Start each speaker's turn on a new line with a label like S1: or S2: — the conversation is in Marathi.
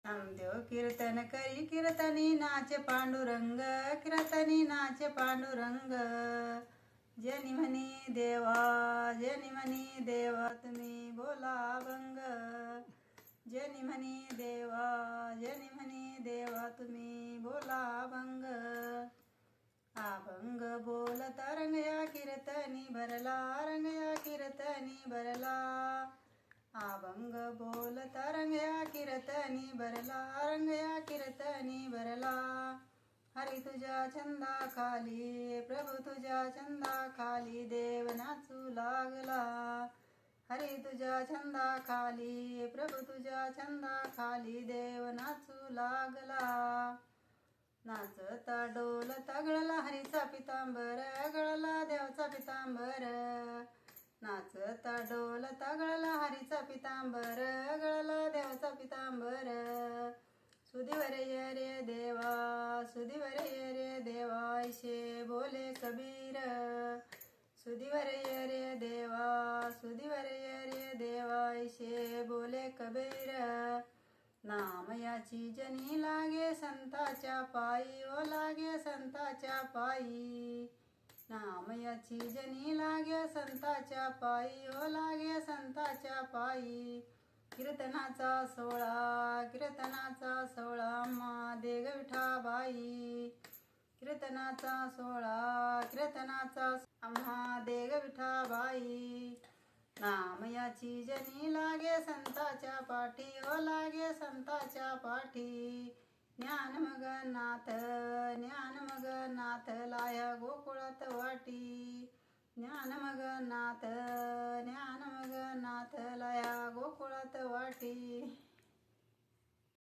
S1: नामदेव कीर्तन करी कीर्तनी नाचे पांडुरंग, कीर्तनी नाचे पांडुरंग. जनी म्हणी देवा, जनी म्हणी देवा तुम्ही बोला अभंग. जनी म्हणी देवा, जनी म्हणी देवा तुम्ही बोला अभंग. अभंग बोलता रंग या कीर्तनी भरला, रंग या कीर्तनी भरला. अभंग बोलता रंग या कीर्तनी भरला, रंग या कीर्तनी भरला. हरी तुझ्या छंदाखाली, प्रभू तुझ्या छंदाखाली देव नाचू लागला. हरी तुझ्या छंदाखाली, प्रभू तुझ्या छंदाखाली देव नाचू लागला. नाचता डोलता गळला हरीचा पितांबर, गळला देवचा पितांबर. नाचता डोलता गळला हरीचा पितांबर, गळला देवचा पितांबर. सुधीवर ये रे देवा, सुधीवर ये रे देवा ऐशे बोले कबीर. सुधीवर ये रे देवा, सुधीवर ये रे देवा ऐशे बोले कबीर. नाम याची जनी लागे संताच्या पायी, ओ लागे संताच्या पायी. नाम याची जनी लागे संताच्या पायी, ओ लागे संताच्या पायी. कीर्तनाचा सोहळा, कीर्तनाचा सोहळा अम्हा देग विठाबाई. कीर्तनाचा सोहळा, कीर्तनाचा अम्हा देग विठाबाई. नाम याची जनी लागे संताच्या पाठी, ओ लागे संताच्या पाठी. ज्ञान मग नाथ, ज्ञान मग नाथ लाया गोकुळात वाटी. ज्ञान मग नाथ, ज्ञान मग नाथ लाया गोकुळात वाटी.